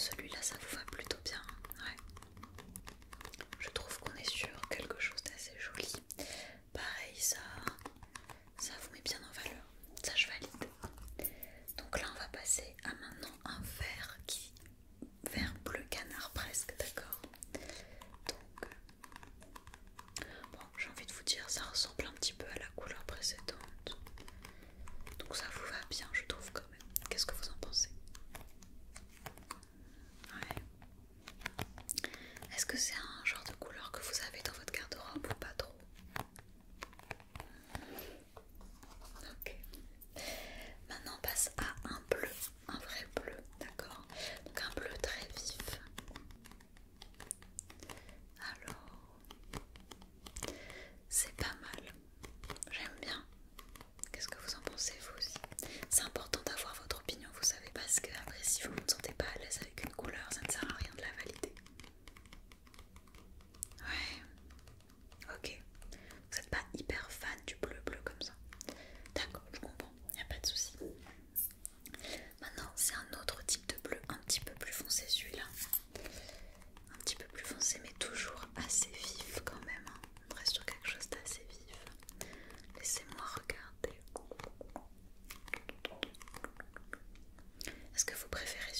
celui-là ça vous va plutôt bien. Ouais. Je trouve qu'on est sur quelque chose d'assez joli. Pareil, ça vous met bien en valeur. Ça je valide. Donc là on va passer à maintenant un vert bleu canard presque, d'accord. Donc bon, j'ai envie de vous dire, ça ressemble un petit peu à la couleur précédente. Donc ça vous va bien, je trouve quand même. Qu'est-ce que vous en pensez? Ouais. Est-ce que c'est un genre de couleur que vous avez dans votre garde-robe ou pas trop? Ok. Maintenant on passe à un bleu, un vrai bleu, d'accord? Donc un bleu très vif. Alors, c'est pas mal. J'aime bien. Qu'est-ce que vous en pensez vous aussi? C'est important d'avoir votre opinion, vous savez, parce que après si vous ne vous sentez pas à l'aise avec une couleur, ça ne sert à rien de la valider. Ouais, ok. Vous n'êtes pas hyper fan du bleu comme ça. D'accord, je comprends, il n'y a pas de souci. Maintenant, c'est un autre type de bleu, un petit peu plus foncé celui-là. Un petit peu plus foncé, mais toujours assez vif quand même. Hein. On reste sur quelque chose d'assez vif. Laissez-moi regarder. Est-ce que vous préférez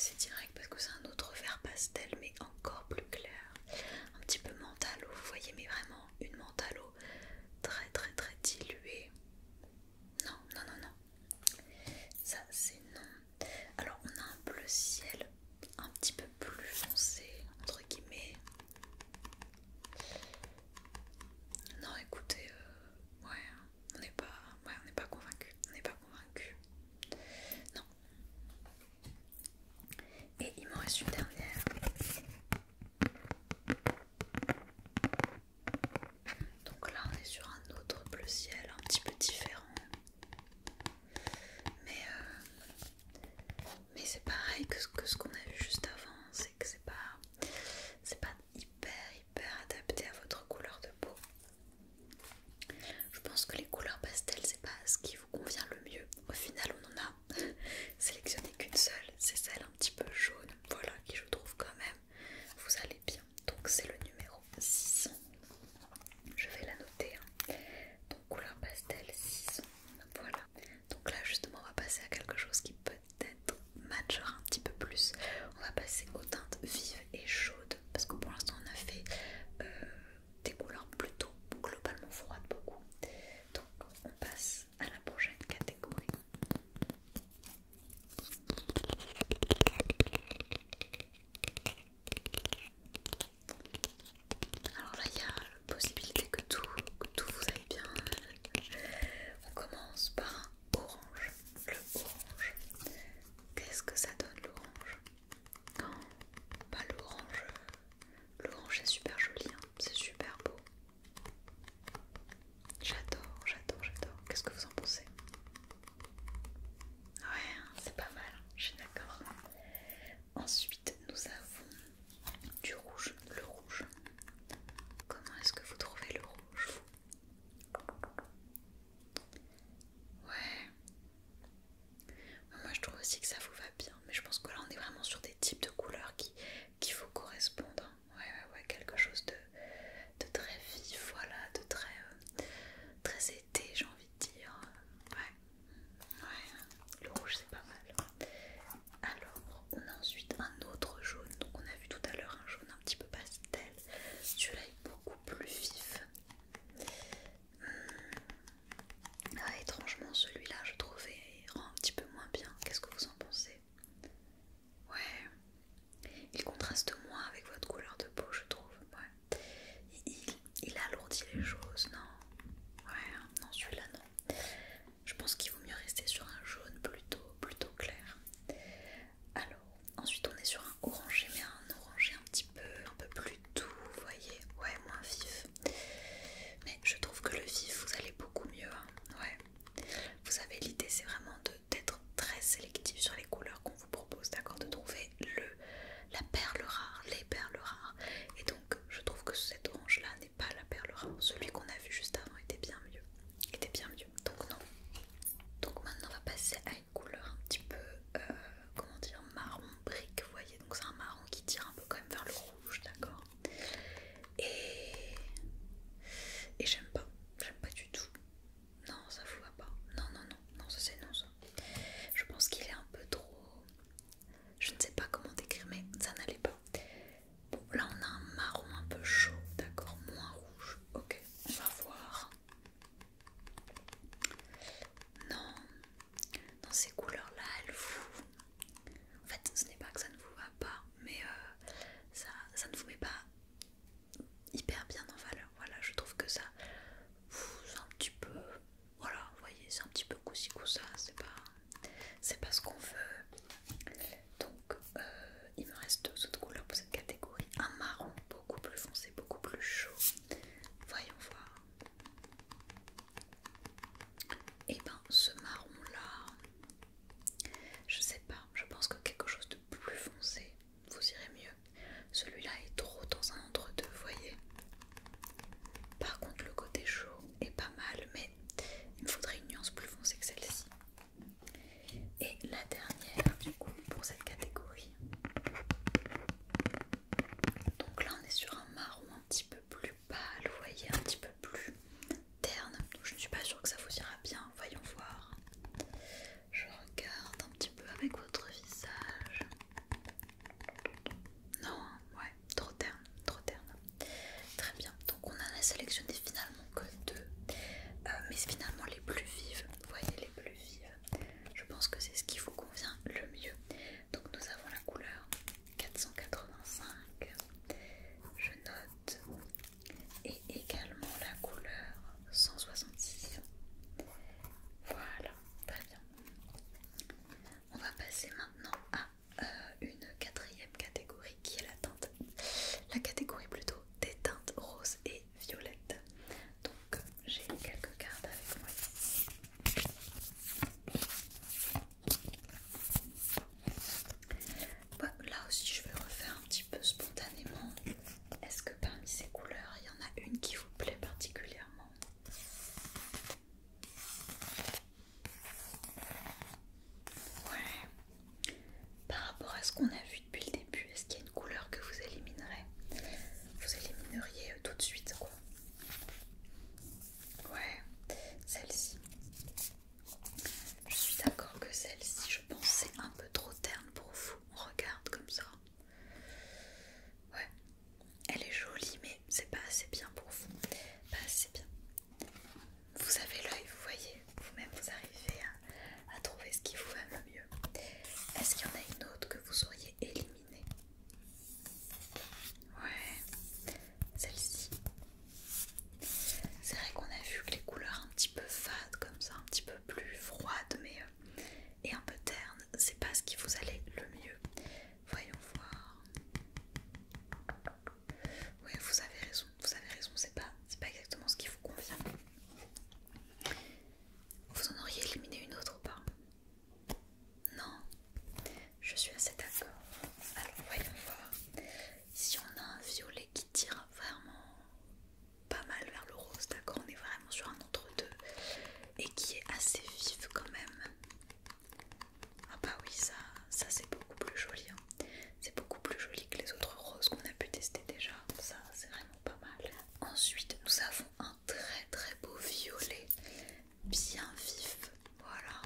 assez direct parce que c'est un autre vert pastel mais encore plus clair. Un petit peu mentalo, vous voyez, mais vraiment une mentalo très très très diluée. Non, non, non, non. Ça c'est non. Alors on a un bleu ciel un petit peu plus foncé, entre guillemets. Non, écoutez, ouais, on n'est pas convaincu. On n'est pas convaincu. Non. Et il m'en reste une dernière. Donc là, on est sur un autre bleu ciel, un petit peu différent. Mais c'est pareil que ce qu'on a vu juste avant. C'est que c'est pas hyper adapté à votre couleur de peau. Je pense que les couleurs pastel, c'est pas ce qui vous convient le mieux. Au final, on en a sélectionné qu'une seule, c'est celle un petit peu jaune, voilà, qui je trouve quand même vous allez bien. Donc c'est le numéro 600. Je vais la noter, hein. Donc couleur pastel 600. Voilà. Donc là justement on va passer à quelque chose qui peut-être matchera un petit peu plus. qu'on a vu depuis le début, est-ce qu'il y a une couleur que vous éliminerez? Vous élimineriez tout de suite quoi? Ouais, celle-ci. Je suis d'accord que celle-ci, je pense c'est un peu trop terne pour vous. On regarde comme ça. Ouais, elle est jolie mais c'est pas assez bien pour vous. Pas assez bien. Vous avez l'œil, vous voyez, vous-même vous arrivez à trouver ce qui vous va le mieux. Est-ce qu'il y en a une autre que vous auriez éliminée? Ouais, celle-ci. C'est vrai qu'on a vu que les couleurs un petit peu fades comme ça, un petit peu plus froides mais et un peu ternes, c'est pas ce qui vous allait le mieux. Voyons voir. Oui, vous avez raison, c'est pas exactement ce qui vous convient. Vous en auriez éliminé une autre ou pas? Non, je suis assez d'accord. Alors voyons voir. Ici on a un violet qui tire vraiment pas mal vers le rose, d'accord? On est vraiment sur un entre-deux et qui est assez vif quand même. Ah bah oui, ça c'est beaucoup plus joli. Hein. C'est beaucoup plus joli que les autres roses qu'on a pu tester déjà. Ça c'est vraiment pas mal. Ensuite nous avons un très très beau violet, bien vif. Voilà.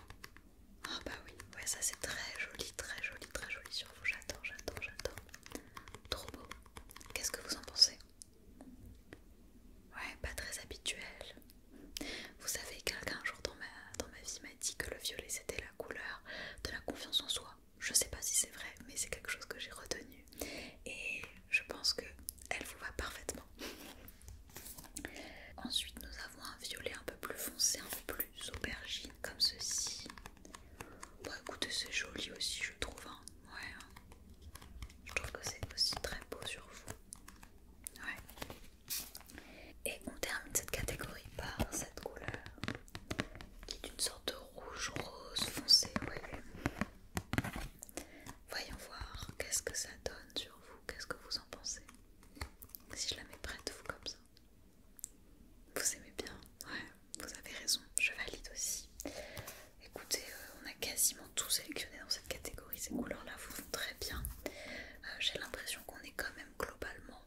Ah bah oui, ouais ça c'est très joli, très joli, très joli sur vous. J'adore, j'adore, j'adore. Trop beau. Qu'est-ce que vous en pensez? Ouais, pas très habituel. Vous savez, quelqu'un un jour dans ma vie m'a dit que le violet c'était la couleur de la confiance en soi. Je sais pas si c'est vrai, mais c'est quelque chose que j'ai retenu. Et je pense que elle vous va parfaitement. Ensuite, nous avons un violet un peu plus foncé, un peu plus aubergine, comme ceci. Bon, écoutez, c'est joli aussi, je trouve. Hein. Ouais, hein. Je trouve que c'est aussi très beau sur vous. Ouais. Et on termine cette catégorie par cette couleur qui est une sorte de rouge rose foncé, vous voyez. Voyons voir qu'est-ce que ça donne sur vous, qu'est-ce que vous en pensez. Si je la mets près de vous comme ça. Vous aimez bien? Ouais, vous avez raison, je valide aussi. Écoutez, on a quasiment tout sélectionné dans cette catégorie, ces couleurs-là vous vont très bien. J'ai l'impression qu'on est quand même globalement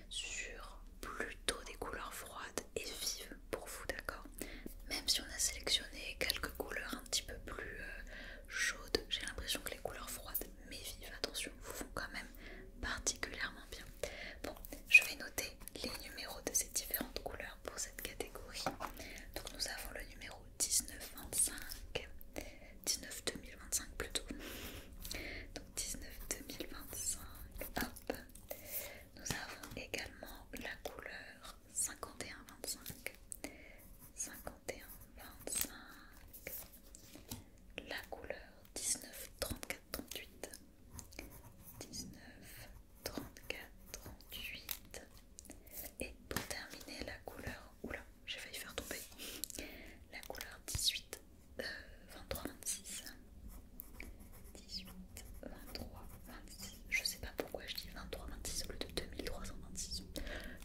sur plutôt des couleurs froides et vives pour vous, d'accord? Même si on a sélectionné quelques couleurs un petit peu plus chaudes, j'ai l'impression que les couleurs froides mais vives, attention, vous font quand même particulièrement bien. Bon, je vais noter les numéros de ces différentes couleurs pour cette catégorie. Donc nous avons le numéro 1925, 19-2025 plutôt. Donc 19-2025, hop. Nous avons également la couleur 51-25, 51-25, la couleur 19-34-38, 19-34-38 et pour terminer la couleur, oula, j'ai failli faire tomber, la couleur 18, 23-26, 18, 23, 26, je sais pas pourquoi je dis 23, 26 au lieu de 2326.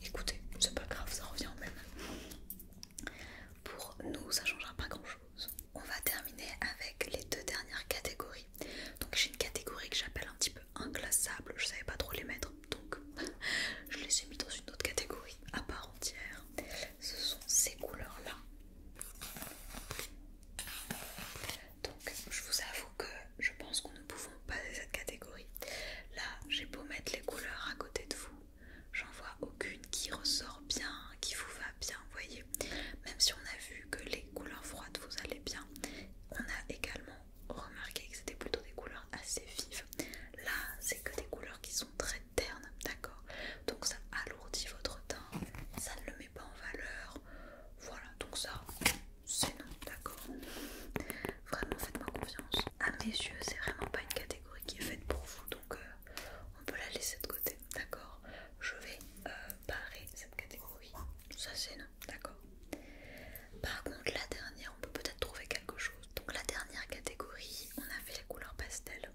Écoutez, c'est pas grave, ça revient au même. Pour nous, ça changera pas grand chose. On va terminer avec les deux dernières catégories. Donc j'ai une catégorie que j'appelle un petit peu inclassable, je savais pas trop les mettre, donc je les ai mis dans une autre catégorie à part entière. Ce sont ces couleurs-là. Donc je vous avoue que je pense qu'on ne pouvons passer cette catégorie. Là j'ai beau mettre les couleurs à côté de vous, j'en vois aucune qui ressort bien, qui vous va bien, vous voyez. Même si on a vu que les couleurs froides vous allaient bien, on a également remarqué que c'était plutôt des couleurs assez vives. Là c'est que des couleurs qui sont très ternes, d'accord. Donc ça alourdit votre teint, ça ne le met pas en valeur. Voilà, donc ça c'est non, d'accord. Vraiment faites-moi confiance. À mes yeux c'est vraiment pas une catégorie qui est faite pour vous, donc on peut la laisser de côté, d'accord. Je vais barrer cette catégorie, ça c'est non, d'accord. Par contre la dernière, on peut peut-être trouver quelque chose. Donc la dernière catégorie, on a fait les couleurs pastel.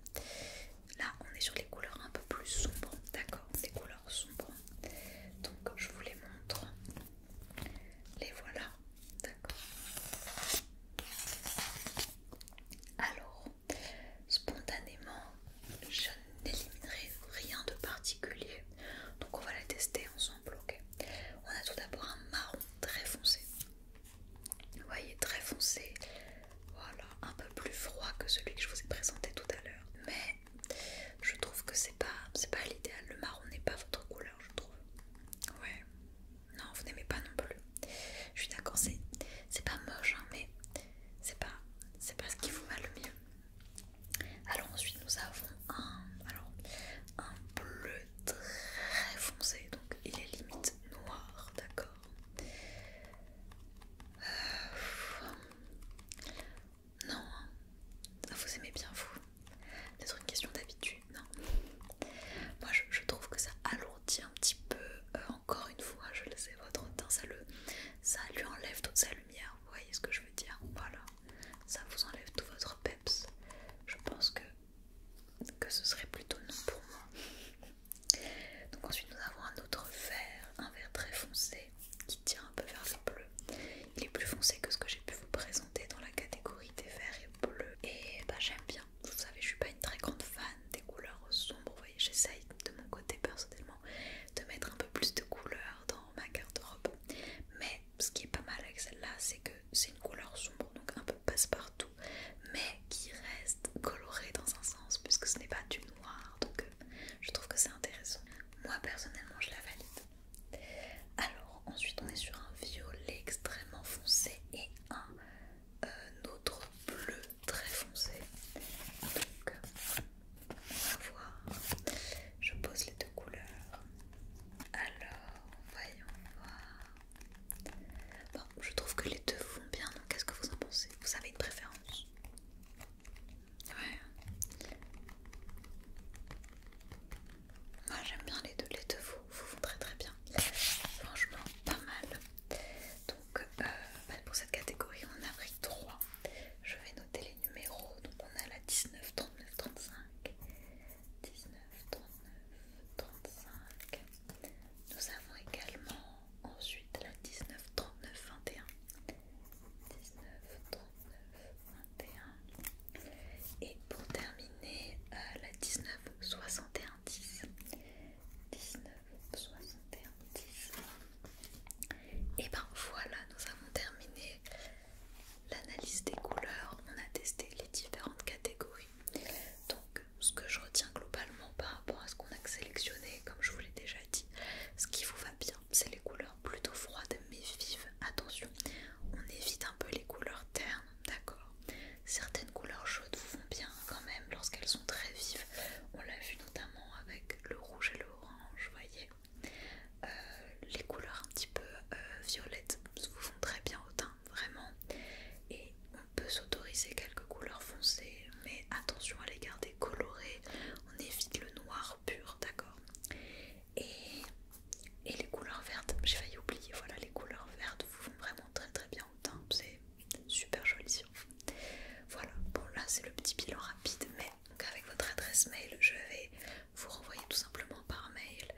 l'adresse mail, je vais vous renvoyer tout simplement par mail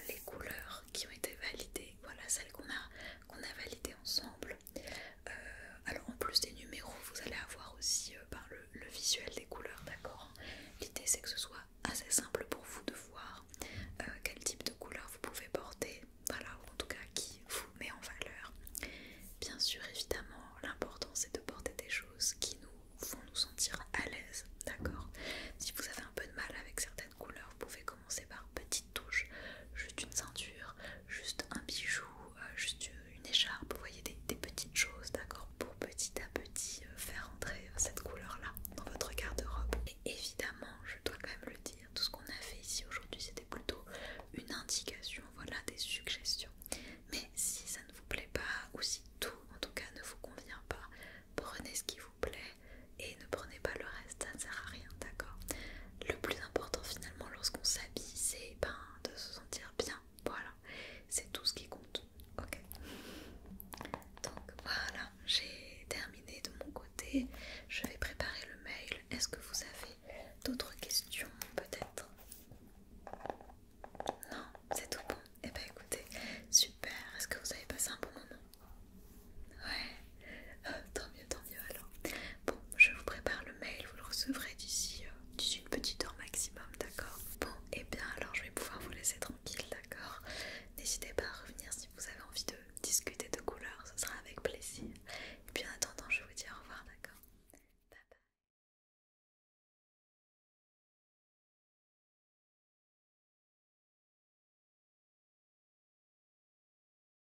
les couleurs qui ont été validées, voilà celles qu'on a validées ensemble. Alors en plus des numéros, vous allez avoir aussi le visuel des couleurs, d'accord? L'idée c'est que ce soit